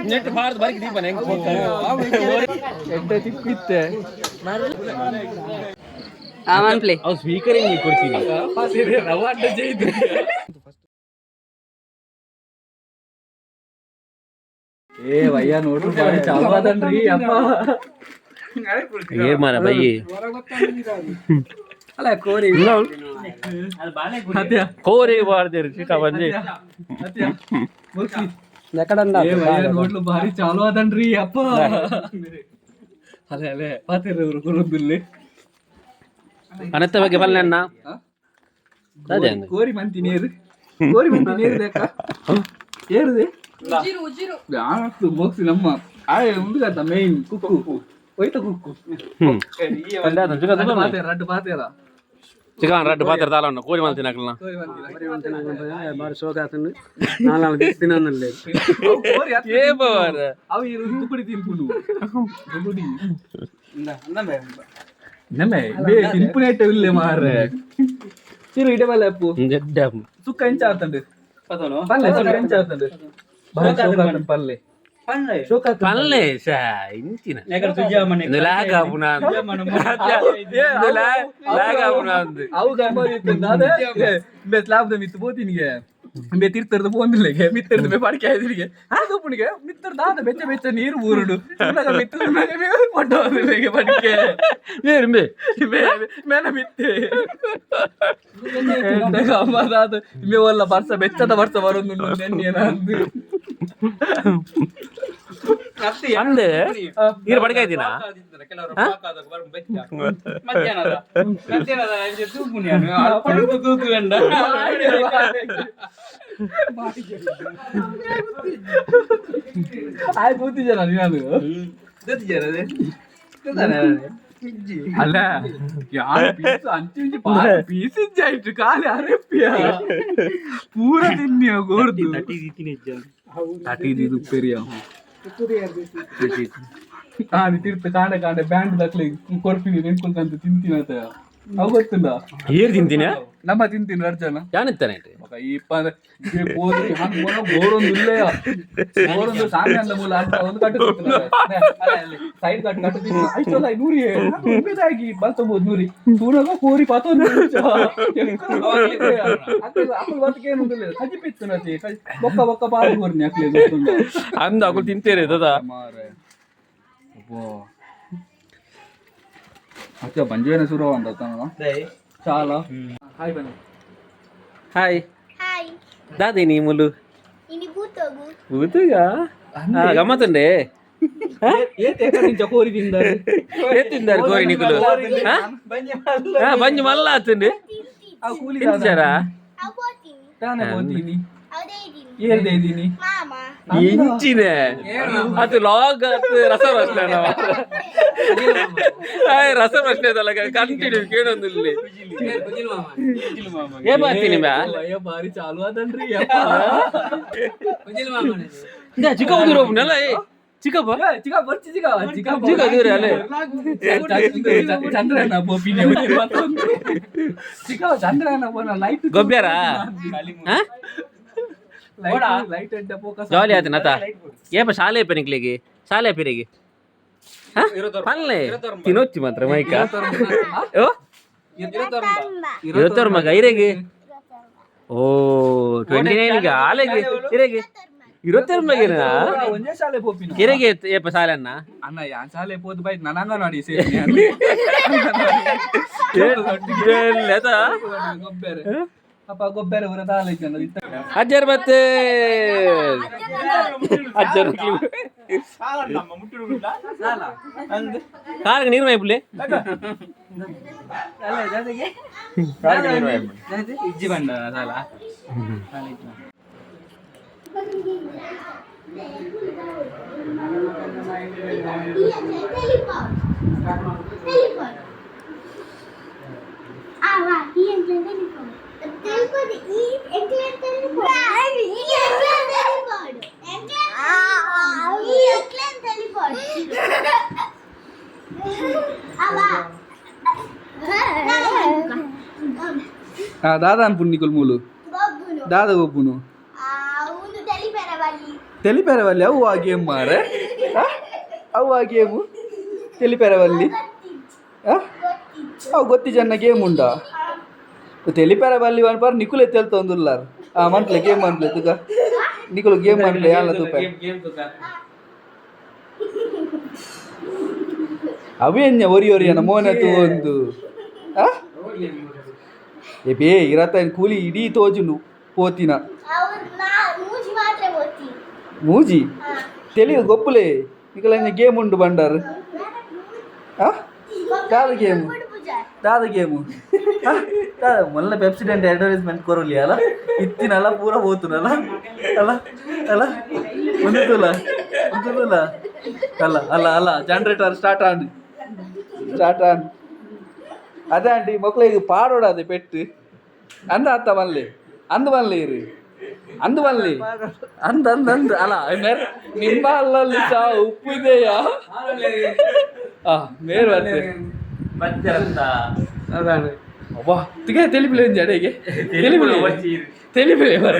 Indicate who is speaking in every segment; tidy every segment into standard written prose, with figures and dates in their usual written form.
Speaker 1: Net Bharat ಬರೀ ದೀಪನ ಹೆಂಗ್
Speaker 2: play
Speaker 1: ಅವ್ ಸ್ಪೀಕರ್ ಹೆಂಗ್ ಕೊಡ್ತೀನಿ
Speaker 3: ಏ ಭಯ್ಯ ನೋಡ್ರಿ ಬಾರಿ ಚಾಲು ಅದನ್ರಿ ಅಪ್ಪ
Speaker 1: ಏ ಮಾರ ಬೈ
Speaker 3: ಅಲ್ಲ ಕೋರಿ
Speaker 1: ಕೋರಿ ಬಾರ್ದಿರಿ ಚಿಕ್ಕ ಬಂದಿ
Speaker 3: ಏ ಭಯ್ಯ ನೋಡ್ಲು ಬಾರಿ ಚಾಲು ಅದನ್ರಿ ಅಪ್ಪ ಅಲೆ ಅಲೆ ಪಾತಿರ ಗುರುಬಿಲ್ಲಿ
Speaker 1: ಅನಂತ ಬಗ್ಗೆ ಬಲ್ಲಣ್ಣ
Speaker 3: ಕೋರಿ ಮಂತಿ ನೀರು ಕೋರಿ ಮಂತಿ ನೀರು ಲೆಕ್ಕ ಏರಿದೆ ಯಾವತ್ತು ಬೋಕ್ಸಿ ನಮ್ಮ ಆಯ್ ಮುಂದುಗಂತ ಮೇನ್ ಕುಕ್ಕು ಹೋಯ್ತ ಕುಕ್ಕು ರಡ್ಡು ಪಾತೇರ
Speaker 1: ಚಿಕನ್ ರಡ್ಡು ಪಾತ್ರ ತಾಲಣ್ಣ ಕೋರಿ ಮಲ್ತಿನ ಹಾಕಲ್ಲ
Speaker 2: ಬಾರಿ ಶೋಕ ಆತಂದು 4 ದಿವಸ ತಿನ್ನಲ್ಲ
Speaker 1: ಏ ಬಾರ
Speaker 3: ಅವು ಇರು ತುಕುಡಿ ತಿನ್ಪುನು ತುಕುಡಿ ನಮ್ಮೆ ಬೇ ತಿನ್ಪುನೇಟ ಇಲ್ಲೇ ಮಾರ್ರೆ ಚಿರು ಇಡೆ ಬಲ್ಲ ಅಪ್ಪು ಸುಕ್ಕ ಎಂಚ ಆತಂದು ಪಲ್ಲೆ ಸುಕ್ಕ ಎಂಚ ಆತಂದು ಬಾರಿ ಶೋಕ ಆತಂದು ಪಲ್ಲೆ
Speaker 1: ಪಲ್ಲೆ ಶಾ ಇಂಚಿನ ಲಾಗ ಪುನ ಲಾಗ ಪುನ
Speaker 3: ಅವು ಗಂಬರಿ ಇತ್ತು ಅದೇ ಬೆ ಸ್ಲಾಬ್ ದ ಮಿತ್ತು ಬೋತಿನಿಗೆ ಬೆ ತಿರ್ತರ್ದ ಪೋಂದಿಲ್ಲೆಗೆ ಮಿತ್ತರ್ದ ಬೆ ಪಡಕೆ ಆಯ್ದಿರಿಗೆ ಅದು ಪುಣಿಗೆ ಮಿತ್ತರ್ದ ಆದ ಬೆಚ್ಚ ಬೆಚ್ಚ ನೀರು ಊರುಡು ಮಿತ್ತರ್ದ ಪಡ್ಡೋದಿಲ್ಲೆಗೆ ಪಡಕೆ
Speaker 1: ನೀರು ಮೇ
Speaker 3: ಮೇನ ಮಿತ್ತೆ ಅಮ್ಮದಾದ ಮೇ ಒಲ್ಲ ಬರ್ಸ ಬೆಚ್ಚದ ಬರ್ಸ ಬರೋದು ನೆನ್ನೇನ ಅಂದು
Speaker 1: ಅಂದೆ ನೀರು ಪಡಕೆ ಆಯ್ತಿನ
Speaker 3: ಆಯ್ ಕೂತಿದ್ದಾನ ನೀನು ಅಲ್ಲ ಯಾರು ಪೀಸ್ ಅಂಚು ಪೀಸ್ ಇಜ್ಜಾಯ್ತು ಕಾಲಿ ಅರೆಪ್ಪಿಯ ಪೂರ ತಿನ್ನಿಯ ಗೋರ್ದು ತಟಿದು ಪೆರಿಯ ತಿರ್ತ ಕಾಂಡ ಕಾಂಡ ಬ್ಯಾಂಡ್ ದಕ್ಲೆ ಕೊರ್ಪಿನಿ ನೆನ್ಕೊಂತ ತಿಂತೀನತ ಅವು ಗೊತ್ತಿಲ್ಲ
Speaker 1: ಏರ್ ತಿಂತೀನಿ
Speaker 3: ನಮ್ಮ ತಿಂತೀನಿ ಅರ್ಜನ
Speaker 1: ಯಾನಿತ್ತಾನೆ
Speaker 3: ಈ ಬೋರೊಂದು ಇಲ್ಲೇ ಬೋರೊಂದು ಸಾಮಿ ಅಂದ ಮೂಲ ಅಂತ ಒಂದು ಕಟ್ಟು ಸೈಡ್ ಕಟ್ಟು ಕಟ್ಟು ತಿನ್ನು ಆಯ್ತಲ್ಲ ನೂರಿ ಉಂಬಿದಾಗಿ ಬಲ್ತಬಹುದು ನೂರಿ ತೂರಾಗ ಕೋರಿ ಪಾತೊಂದು ಅಕ್ಕಳು ಬದುಕೇನು ಕಜಿ ಪಿತ್ತು ನತಿ ಬೊಕ್ಕ ಬೊಕ್ಕ ಪಾರು ಕೋರ್ನಿ ಅಕ್ಲೆ
Speaker 1: ಅಂದ ಅಕ್ಕಳು ತಿಂತೇರಿ ದದಾ
Speaker 3: ಮಾರೆ अच्छा ಬಂಜೇನ ಶುರು ಅಂತ ಚಾಲ ಹಾಯ್ ಬನ್ನಿ
Speaker 1: ಹಾಯ್
Speaker 4: ಹಾಯ್
Speaker 1: ದಾದಿ ನೀ ಮುಲು
Speaker 4: ಇನಿ ಬೂತೋಗು
Speaker 1: ಬೂತುಗ ಗಮ್ಮತ್ತುಂಡೆ
Speaker 3: ಕೋರಿ ತಿಂದಾರೆ
Speaker 1: ತಿಂದಾರೆ ಕೋರಿ ನಿಕುಲು ಬಂಜಿ ಮಲ್ಲ ಆತುಂಡೆ ತಿಂಚಾರ
Speaker 4: ಅಬೋತಿನಿ
Speaker 3: ತಾನೆ ಬೋತೀನಿ
Speaker 4: ಅವದೇ ಇದೀನಿ
Speaker 3: ಏರ್ದೆ ಇದೀನಿ
Speaker 4: ಮಾಮ
Speaker 1: ಇಂಚಿನ ಅದು ಲಾಗ್ ರಸ ಪ್ರಶ್ನೆ ರಸ ಪ್ರಶ್ನೆ ಅದಲ್ಲ ಕಂಟಿನ್ಯೂ ಕೇಳೊಂದಿಲ್ಲಿ ಏ ಬರ್ತೀನಿ ಬ್ಯಾ
Speaker 3: ಬಾರಿ ಚಾಲು ಅದನ್ರಿ
Speaker 1: ಚಿಕ್ಕ ಹೋಗಿರೋನಲ್ಲ ಚಿಕ್ಕಪ್ಪ
Speaker 3: ಚಿಕ್ಕ ಬರ್ಚಿ ಚಿಕ್ಕ ಚಿಕ್ಕ
Speaker 1: ಚಿಕ್ಕ ದೂರ ಅಲ್ಲೇ
Speaker 3: ಚಂದ್ರನ ಬೋಪಿನಿ ಚಿಕ್ಕ ಚಂದ್ರನ ಬೋನ ಲೈಟ್
Speaker 1: ಗೊಬ್ಬ್ಯಾರ
Speaker 3: ಲೈಟ್ ಎಡ್ಡ ಫೋಕಸ್
Speaker 1: ಜಾಲಿ ಆಯ್ತು ನತ ಏಪ ಶಾಲೆ ಪೆನಿಕ್ಲಿಗೆ ಶಾಲೆ ಪಿರಿಗೆ ಪಲ್ಲೆ ತಿನ್ನೊಚ್ಚಿ ಮಾತ್ರ ಮೈಕ ಇವತ್ತವ್ರ ಮಗ ಇರೆಗೆ ಓ 29 ಆಲೆಗೆ ಇರೆಗೆ 26 ಮಗಿನ
Speaker 3: ಒಂದೇ ಶಾಲೆ ಪೋಪಿನ
Speaker 1: ಇರೆಗೆ ಏಪ ಶಾಲೆ ಅನ್ನ
Speaker 3: ಯಾನ್ ಶಾಲೆ ಪೋದು ಬೈ ನನ್ನ ಅಂಗನವಾಡಿ ಸೇರಿ ಗೊಬ್ಬರ ಅಪ್ಪ ಗೊಬ್ಬರ ಊರ ತಾಲೈತೆ
Speaker 1: ಅಜ್ಜರ್ ಮತ್ತೆ ಅಜ್ಜರ್ ಕಾರ್ ನೀರು ಮೈಪುಲೆ
Speaker 3: ಇಜ್ಜಿ ಬಂಡ ಸಾಲ
Speaker 4: Ah, va, y entonces teléfono. El teléfono y el teléfono.
Speaker 3: ದಾದ ಅನ್ಪುಂಡು ನಿಕುಲು ಮೂಲು
Speaker 4: ಬೊಬ್ಬುನು
Speaker 3: ದಾದ ಒಬ್ಬುನು
Speaker 4: ಒಂದು ತಲಿಪೆರವಲ್ಲಿ
Speaker 3: ತೆಲಿಪೆರವಲ್ಲಿ ಅವು ಆ ಗೇಮ್ ಮಾರೆ ಅವು ಆ ಗೇಮು ತೆಲಿಪೆರವಲ್ಲಿ ಅವು ಗೊತ್ತಿ ಜನ ಗೇಮ್ ಉಂಟಾ ತೆಲಿಪೆರವಲ್ಲಿ ಅನ್ಪಾರ ನಿಕುಲೆ ತೆಲ್ತೊಂದುಲ್ಲಾರ ಮಂತ್ಲೆ ಗೇಮ್ ಮಂತ್ಲೆ ತುಕ ನಿಕುಲು ಗೇಮ್ ಮಂತ್ಲೆ ಯಾಲ ತುಕ ಅವೇನ್ಯ ಒರಿ ಅನ್ನ ಮೋನೆ ಒಂದು ಏ ಬೇ ಇರತ್ತ ಕೂಲಿ ಇಡೀ ತೋಜುಂಡು ಪೋತಿನ
Speaker 4: ಮೂಜಿ ಮಾತ್ರ ಗೊತ್ತಿ
Speaker 3: ಮೂಜಿ ತೆಲಿಗೆ ಗೊಪ್ಪಲೆ ನಿಕಲ ಗೇಮ್ ಉಂಡು ಬಂಡಾರ ದಾದ ಗೇಮು ದಾದ ಗೇಮು ಮೊನ್ನೆ ಪೆಪ್ಸಿಡೆಂಟ್ ಅಡ್ವರ್ಟೈಸ್ಮೆಂಟ್ ಕೊರಲಿ ಅಲ್ಲ ಇತ್ತಿನಲ್ಲ ಪೂರ ಹೋತುನಲ್ಲ ಅಲ್ಲ ಅಲ್ಲ ಒಂದುಲ್ಲ ಅಲ್ಲ ಅಲ್ಲ ಅಲ್ಲ ಜನರೇಟರ್ ಸ್ಟಾರ್ಟ್ ಆನ್ ಅದೇ ಆಂಟಿ ಮಕ್ಳಿಗೆ ಪಾಡೋಡದೆ ಪೆಟ್ಟು ಅಂದ ಅತ್ತ ಮಲ್ಲೆ ಅಂದು ಮಲ್ಲೆ ಇರು ಅಂದು ಮಲ್ಲೆ ಅಂದ್ ಅಲ್ಲ ನಿಮ್ಮ ಅಲ್ಲಲ್ಲಿ ಸಹ ಉಪ್ಪು ಇದೆಯಾ ಮೇರು ಅಂತೆ
Speaker 2: ಅതാണ്
Speaker 3: ಅಬ್ಬಾ ತಿಗೆ ತೆಲಿಪಿಲೆ ಜಡೆಗೆ ತೆಲಿಪಿಲೆ ಬರ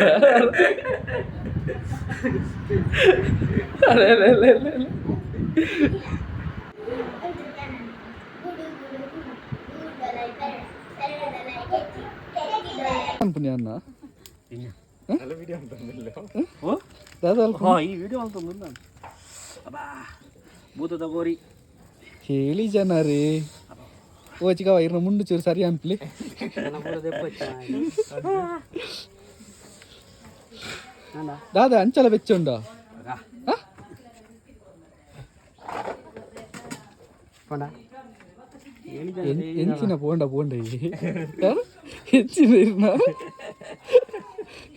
Speaker 3: ಅನ್ನ
Speaker 1: ಈ ವಿಡಿಯೋ ಅಂತ ಭೂತದ ಗೋರಿ
Speaker 3: ಹೇಳಿ ಜನ ರೀ ಓ ಚಿಕ್ಕವ ಇರ್ನ ಮುಂಡು ಚೂರು ಸರಿ ಅನ್ಪ್ಲಿ ದಾದ ಅಂಚಲ ಬೆಚ್ಚುಂಡ ಎಂಚಿನ ಪೋಂಡ ಹೆಚ್ಚಿನ ಇರ್ನ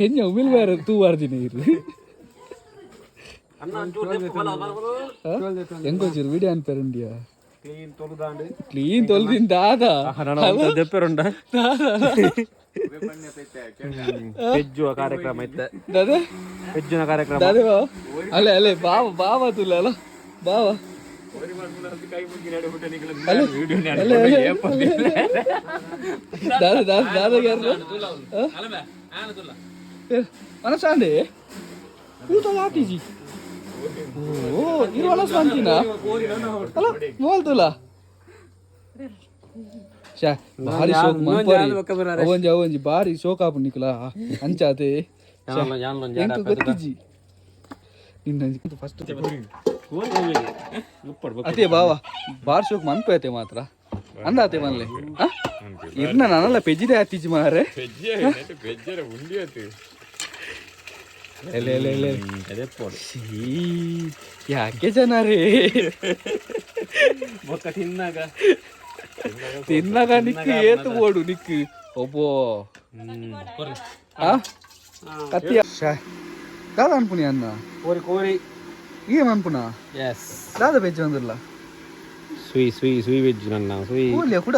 Speaker 3: ಹೆಂಜ ಉಮಿಲ್ ಬೇರೆ ತೂವಾರ್ದಿನ ಇರು ಎಂಗೋಚೂರು ವಿಡಿಯೋ ಅನ್ಪೇರುಂಡಿಯಾ ಕ್ಲೀನ್ ತೊಳ್ದಿನ್ ದಾದ
Speaker 1: ದೆಪ್ಪೆರುಂಡ ಪೆಜ್ಜುವ ಕಾರ್ಯಕ್ರಮ ಇತ್ತೆ ಪೆಜ್ಜಿನ ಕಾರ್ಯಕ್ರಮ
Speaker 3: ಅಲ್ಲೇ ಅಲ್ಲೇ ಬಾವ ತುಲ್ಲ ಅಲ್ಲ ಬಾವ ಮನಸ್ಸಾಂಡೆ ಊಟ ಆಟಿಜಿ ಓ ಇರುವಳ ಸ್ವಂತಿನ ಅಲ್ಲ ಮೋಲ್ ತುಲ ಭಾರಿ ಶೋಕ್ ಮನ್ಪರಿ ಅವಂಜಿ ಭಾರಿ ಶೋಕ್ ಆಪು ನಿಕುಲ ಅಂಚಾತೆ ನಿನ್ನ ಫಸ್ಟ್ ಅದೇ ಬಾವ ಬಾರ್ ಶೋಕ್ ಮನ್ಪೈತೆ ಮಾತ್ರ ಅಂದಾತೆ ಮನ್ಲೆ ಇರ್ನ ನಾನಲ್ಲ ಪೆಜ್ಜಿದೆ ಹತ್ತಿಜಿ ಮಾರೆ ಯಾಕೆ ಜನ ರೇ ತಿನ್ನಾಗ ನಿಕ್ಕಿ ಏತು ಓಡು ನಿಕ್ಕಿ ಒಬ್ಬೋ ಕತ್ತಿಯ ದಾದ ಅನ್ಪುನಿ ಅನ್ನ
Speaker 1: ಕೋರಿ
Speaker 3: ಏನ್ ಅನ್ಪುನ ದಾದ ಬೆಜ್ಜ ಅಂದಿಲ್ಲ
Speaker 1: ಸುಯಿ ವೆಜ್ ನನ್ನ ಸುಯಿ
Speaker 3: ಕೂಡ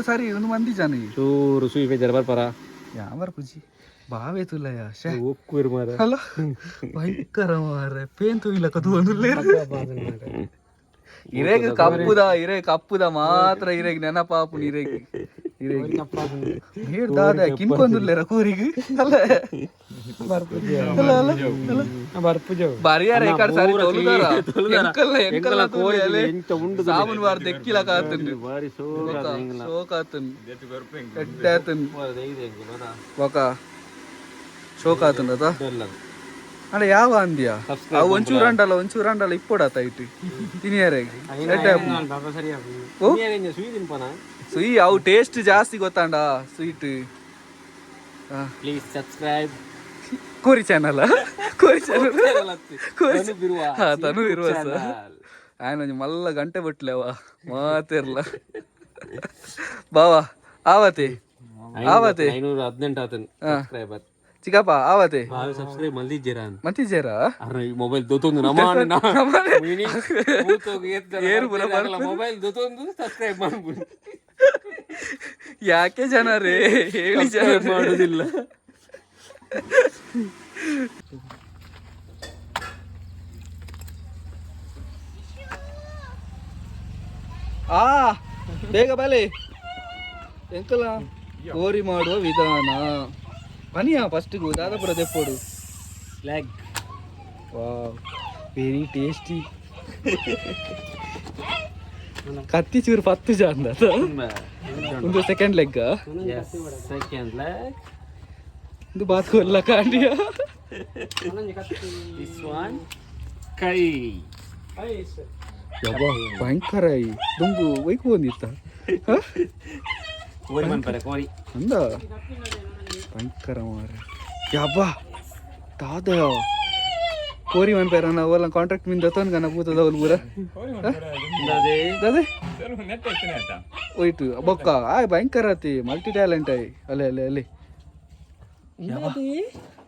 Speaker 3: ಸರಿ ಒಂದು ಮಂದಿ ಜನ
Speaker 1: ಚೂರು ಸುಯಿ ವೆಜ್ ಬರ್ಪಾರ
Speaker 3: ಯಾವರ ಪೂಜಿ ಬಾವೇ ತುಲಯ
Speaker 1: ಒಕ್ಕೂರು ಮಾರ
Speaker 3: ಅಲ್ಲ ಭಯಂಕರ ಮಾರ ಪೇನ್ ತುಯಿಲ ಕದು ಇರೇಗ ಕಪ್ಪುದ ಮಾತ್ರ ಇರೇಗ ನೆನಪಾಪು ಇರೇಗ ದಾದ ಕಿನ್ಕೊಂದುಲ್ಲೇರ ಕೂರಿಗೆ ಅಲ್ಲ ಬರಿಯಾರ ಕಡೆ ಸಾರಿ ಎಂಕಲ್ಲ ಸಾಬುನ್ ಬಾರ್ ದೆಕ್ಕಿಲ ಕಾತನ್ ಶೋಕಾತನ್ ಎಟ್ಟಾತನ್ ఒక ಶೋಕಾತನ್ ಅದ ಅಲ್ಲ ಯಾವ ಅಂದ್ಯಾ ಒಂಚೂರಂಡಲ್ಲ ಇಪ್ಪೋಡಾತ ಇಟ್ಟು ತಿನಿಯಾರಿಗೆ ಸುಯಿ ಅವು ಟೇಸ್ಟ್ ಜಾಸ್ತಿ ಗೊತ್ತಾಂಡ ಸ್ವೀಟ್
Speaker 1: ಪ್ಲೀಸ್ ಸಬ್ಸ್ಕ್ರೈಬ್
Speaker 3: ಕೋರಿ ಚಾನಲ್ ತನು ಇರುವ ಆಯ್ನ ಮಲ್ಲ ಗಂಟೆ ಬಿಟ್ಲೆ ಅವ ಮಾತಿರ್ಲ ಬಾವಾ ಆವತ್ತೆ
Speaker 1: 518 ಆತನ್ ಸಬ್ಸ್ಕ್ರೈಬರ್
Speaker 3: ಚಿಕ್ಕಪ್ಪ ಆವತ್ತೆ
Speaker 1: ಸಬ್ಸ್ಕ್ರೈಬ್
Speaker 3: ಮತ್ತಿದ್ದೀರಾ
Speaker 1: ಮೊಬೈಲ್ ದೊತ್ತೊಂದು ಮೊಬೈಲ್ ದೊತ್ತೊಂದು ಸಬ್ಸ್ಕ್ರೈಬ್ ಮಾಡ್ಬಿಡು
Speaker 3: ಯಾಕೆ ಜನ ರೇ ಹೇಳಿ ಜನ
Speaker 1: ಮಾಡುದಿಲ್ಲ
Speaker 3: ಬೇಗ ಬಲೆ ಎಂಕಲ ಕೋರಿ ಮಾಡುವ ವಿಧಾನ ಬನ್ನಿಯಾ ಫಸ್ಟಿಗೂ Dadapura ತೆಪ್ಪೋಡು
Speaker 1: leg
Speaker 3: wow very tasty ಕತ್ತಿ ಚೂರು 10 ಜಾಂದ ಒಂದು ಸೆಕೆಂಡ್ ಲೆಗ್
Speaker 1: ಸೆಕೆಂಡ್ ಲೆಗ್
Speaker 3: ಇದು ಬಾತ್ಕೊಲ್ಲ ಕಾಂಡಿಯ
Speaker 1: ದಿಸ್ ಒನ್ ಕೈ
Speaker 3: ಯಬ್ಬಾ ಭಯಂಕರ ಈ ದುಂಬು ವೈಕು ಬಂದಿತ್ತ
Speaker 1: ಕೋರಿ ಮನ್ಪರೆ ಕೋರಿ
Speaker 3: ಅಂದ ಭಯಂಕರ ಮಾರೆ ಯಬ್ಬಾ ತಾದಯ ಕೋರಿ ಮನ್ಪೇರ ನಾವೆಲ್ಲ ಕಾಂಟ್ರಾಕ್ಟ್ ಮಿಂದ ತನ್ಗನ ಕೂತದ ಅವಳು ಪೂರ ದಾದೆ ಹೋಯ್ತು ಬೊಕ್ಕ ಆಯ್ ಭಯಂಕರ ಆತಿ ಮಲ್ಟಿ ಟ್ಯಾಲೆಂಟ್ ಆಯ್ ಅಲ್ಲೇ ಅಲ್ಲೇ ಅಲ್ಲಿ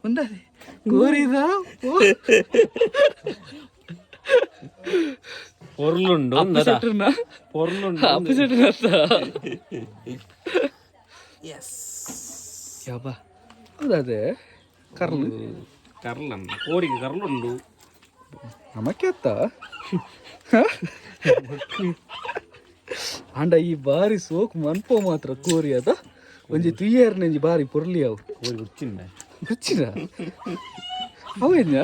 Speaker 3: ಒಂದದೆ ಕೋರಿದ
Speaker 1: ಪೊರ್ಲುಂಡು ಪೊರ್ಲುಂಡು
Speaker 3: ಆಪೋಸಿಟ್ ಯಬ್ಬಾ ಹೌದದೆ ಕರ್ಲು
Speaker 1: ಕರ್ಲನ್ನ ಕೋರಿಗೆ ಕರ್ಲುಂಡು
Speaker 3: ನಮಕ್ಕೆ ಅತ್ತ ಅಂಡ ಈ ಬಾರಿ ಸೋಕ್ ಮನ್ಪೋ ಮಾತ್ರ ಕೋರಿ ಅದ ಒಂಜಿ ತುಯ್ಯರ್ನೆಂಜಿ ಬಾರಿ ಪೊರ್ಲಿ ಅವು
Speaker 1: ಕೋರಿ ಹುಚ್ಚಿಂದ
Speaker 3: ಹುಚ್ಚಿನ ಅವೇನ್ಯ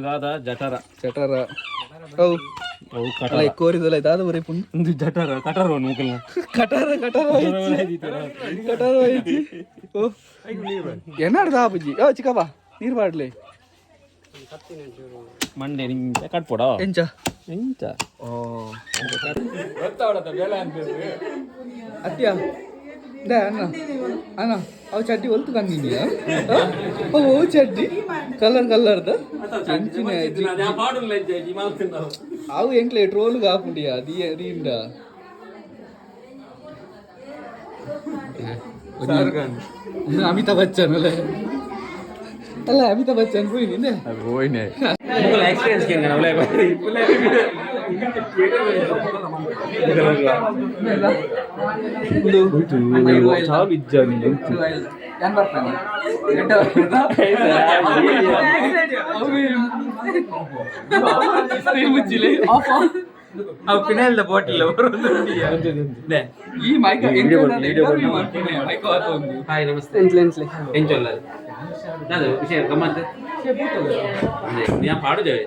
Speaker 1: ದಾದ ಜಠರ
Speaker 3: ಚಟರ ಅವು
Speaker 1: ಅವು
Speaker 3: ಅಲ್ಲ ಈ ಕೋರಿದಲ್ಲ ದಾದ ಬರೀ ಪುಂಡು
Speaker 1: ಒಂದು ಜಠರ ಕಟರ ಮುಕಲ್ನ
Speaker 3: ಕಟಾರ ಕಟಾರ ಐತಿ ಓ ಏನಾಡ್ದ ಆಪಜ್ಜಿ ಓ ಚಿಕ್ಕಪ್ಪ ನೀರು ಬಾಡ್ಲಿ
Speaker 1: ಮಂಡೆ ನಿಂಗೆ ಕಟ್ಪೋಡ
Speaker 3: ಎಂಚ
Speaker 1: ಎಂಚ
Speaker 3: ಓ ಅತ್ಯ ದೇ ಅಣ್ಣ ಅಣ್ಣ ಅವು ಚಡ್ಡಿ ಹೊಲ್ತು ಕಂದಿದ್ಯಾ ಅವು ಚಡ್ಡಿ ಕಲರ್ದ ಅವು ಎಂಕ್ಲೆ ಟ್ರೋಲ್ಗೆ ಹಾಕೊಂಡಿಯಾ ದೀಂಡ ಅಮಿತಾಬ್ ಬಚ್ಚನ್ ಅಲ್ಲ ಅಲ್ಲ ಅಮಿತಾಬ್ ಬಚ್ಚನ್ ಹೋಯ್ ನಿನ್ನೆ
Speaker 1: ಹೋಯ್ನೆ ಎಕ್ಸ್ಪೀರಿಯನ್ಸ್ ಕೇಂದ್ರ ಪಿನಲ್ ಬಾಟಿಲ್
Speaker 3: ಈ ಮೈಕ್
Speaker 1: ಹಾಯ್ ನಮಸ್ತೆ ಎಂಚೊಲ್ಲ ಅದು ವಿಷಯ ಗಮ್ಮತ್ ഞാൻ പാടുജേ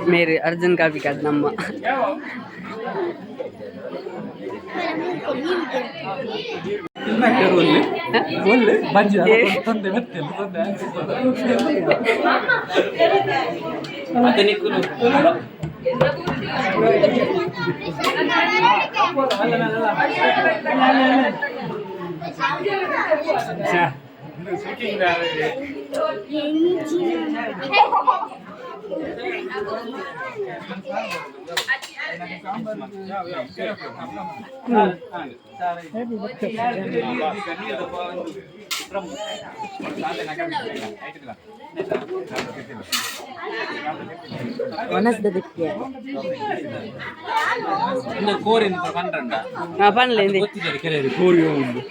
Speaker 5: मेरे अर्जुन का भी कर नम्मा
Speaker 1: ಕೋರಿ ಪಂಡ್ರಂಡ
Speaker 5: ಪನ್ಲೇಂದಿ
Speaker 1: ಕೋರಿ ಉಂಡು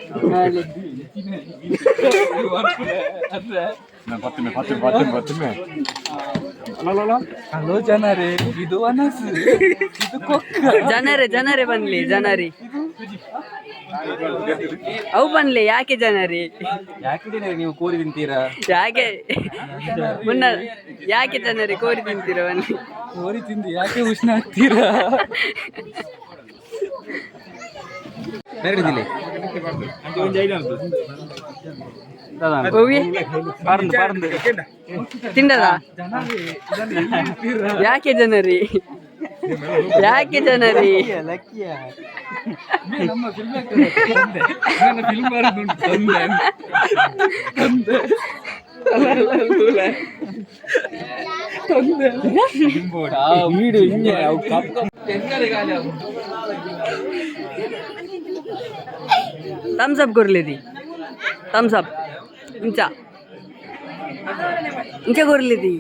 Speaker 3: ಹಲೋ ಜನರೇ ಇದು ಅನಸು ಇದು ಕೊಕ್ಕ
Speaker 5: ಜನರೇ ಬನ್ಲಿ ಜನರಿ ಅವು ಬನ್ಲಿ ಯಾಕೆ ಜನರಿ
Speaker 1: ಯಾಕೆ ನೀವು ಕೋರಿ ತಿಂತೀರಾ
Speaker 5: ಯಾಕೆ ಮುನ್ನ ಯಾಕೆ ಜನರಿ ಕೋರಿ ತಿಂತೀರ ಬನ್ನಿ
Speaker 3: ಕೋರಿ ತಿಂದು ಯಾಕೆ ಉಷ್ಣ ಆಗ್ತೀರಾ
Speaker 5: ತಿಂಡದ ಯಾಕೆ ಜನರಿ ಯಾಕೆ ಜನರಿ
Speaker 3: ನಮ್ಮ ಫಿಲ್ಮ್
Speaker 5: थम्स अप करले ती थम्स अप इंचा इंचा करले ती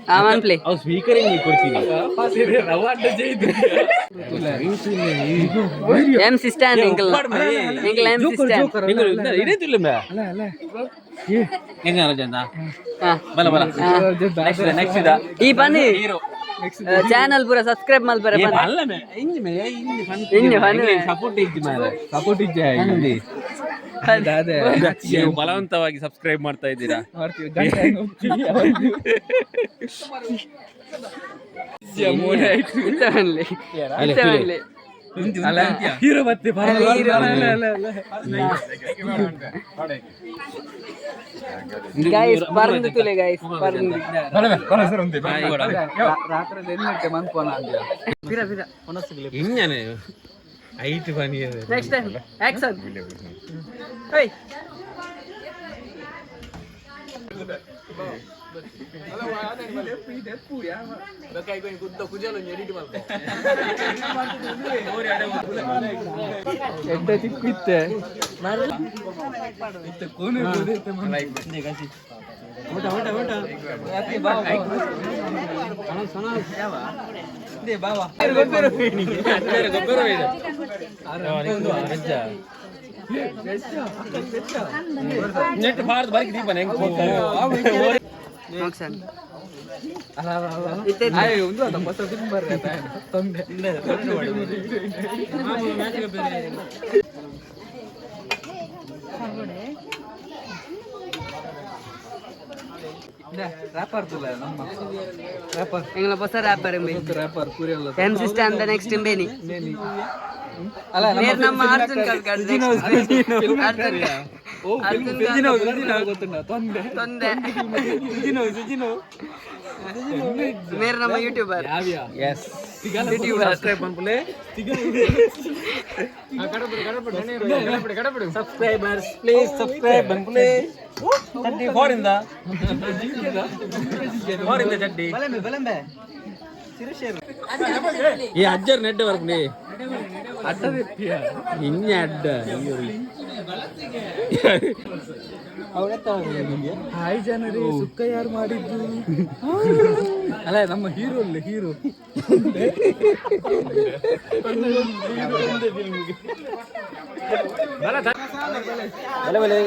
Speaker 5: ಆಮನ್ ಪ್ಲೇ
Speaker 1: ಅವ್ ಸ್ಪೀಕರ್ ಹಿಂಗೆ ಕೊಡ್ತೀನಿ
Speaker 5: ಎಂ ಸಿಸ್ಟನ್ ಎಂಕಲ್ ಎಂಕಲ್ ಎಂ ಸಿಸ್ಟನ್
Speaker 1: ಇದೇ ತಿಳ್ಳ ಹೆಂಗ ರಜಂದ ಬಲ ಬಲ ನೆಕ್ಸ್ಟ್ ಇದ
Speaker 5: ಈ ಬನ್ನಿ ಚಾನಲ್ ಪೂರ ಸಬ್ಸ್ಕ್ರೈಬ್ ಮಲ್ಪರೆ ಬನ್ನಿ
Speaker 1: ಅಲ್ಲ ಮೇ ಇಂಜಿ ಮೇ
Speaker 5: ಇಂಜಿ ಬನ್ನಿ
Speaker 1: ಸಪೋರ್ಟ್ ಇಜ್ಜಿ ಮಾರೆ
Speaker 3: ಸಪೋರ್ಟ್ ಇದ್ದೆ ಹಿಂದಿ ಅದೇ
Speaker 1: ನೀವು ಬಲವಂತವಾಗಿ ಸಬ್ಸ್ಕ್ರೈಬ್ ಮಾಡ್ತಾ ಇದ್ದೀರಾ
Speaker 3: ಮಾಡ್ತೀವಿ ಗಂಟೆ ಹೋಗ್ತೀವಿ ಹೀರೋ ಮತ್ತೆ
Speaker 5: ಗೈಸ್ ಪರಂದು ತುಲೆ ಗೈಸ್ ಪರಂದು
Speaker 3: ರಾತ್ರಿ ಎನ್ನಿಟ್ಟೆ ಮನ್ಪೋನ ಅಂದ್ಯ
Speaker 5: ಫಿರ ಫಿರ
Speaker 1: ಇಂಜನೆ ಐಟ್ ಬನ್ನಿ
Speaker 5: ನೆಕ್ಸ್ಟ್ ಟೈಮ್ ಆಕ್ಷನ್ ಹೇಯ್
Speaker 3: ಎಡ್ಡ ಚಿಕ್ಕಿತ್ತೆ
Speaker 1: ನೆಟ್ ಭಾರತ ಬರಕ್ಕೆ ದೀಪನ ಹೆಂಗ್
Speaker 5: ಆಕ್ಷನ್
Speaker 3: ಒಂದು ಅದ ಹೊಸ ದಿನ ಬರ್ರೆ ತೊಂದೆ ರ್ಯಾಪರ್ ತುಲ ನಮ್ಮ ರ್ಯಾಪರ್
Speaker 5: ಎಂಗ್ಲ ಹೊಸ ರ್ಯಾಪರ್ ಎಂಬೆ
Speaker 3: ರ್ಯಾಪರ್ ಪೂರೆಲ್ಲ
Speaker 5: ಎಂ ಸಿಸ್ಟನ್ ಅಂತ ನೆಕ್ಸ್ಟ್ ಎಂಬೇನಿ
Speaker 3: ಅಲ್ಲ
Speaker 5: ನಮ್ಮ ಅರ್ಜುನ್ ಕಲ್ಕಡ್ ತೊಂದೆ ಮೇರೆ ನಮ್ಮ ಯೂಟ್ಯೂಬರ್
Speaker 1: ಎಸ್ ಸಬ್ಸ್ಕ್ರೈಬರ್ಸ್ ಪ್ಲೀಸ್ ಸಬ್ಸ್ಕ್ರೈಬ್ ಬಂದ್ಬಿಡಿ ಚಡ್ಡಿ ಫಾರಿಂದ ಚಡ್ಡಿ ಈ ಅಜ್ಜರ್ ನೆಟ್ವರ್ಕ್ ನೀ ಇನ್ನೆ ಅಡ್ಡ
Speaker 3: ಹಾಯ್ ಜನರೇ ಸುಕ್ಕ ಯಾರು ಮಾಡಿದ್ದು ಅಲ್ಲ ನಮ್ಮ ಹೀರೋ ಅಲ್ಲ ಹೀರೋ
Speaker 1: ಬಲೆ ಬಲೆ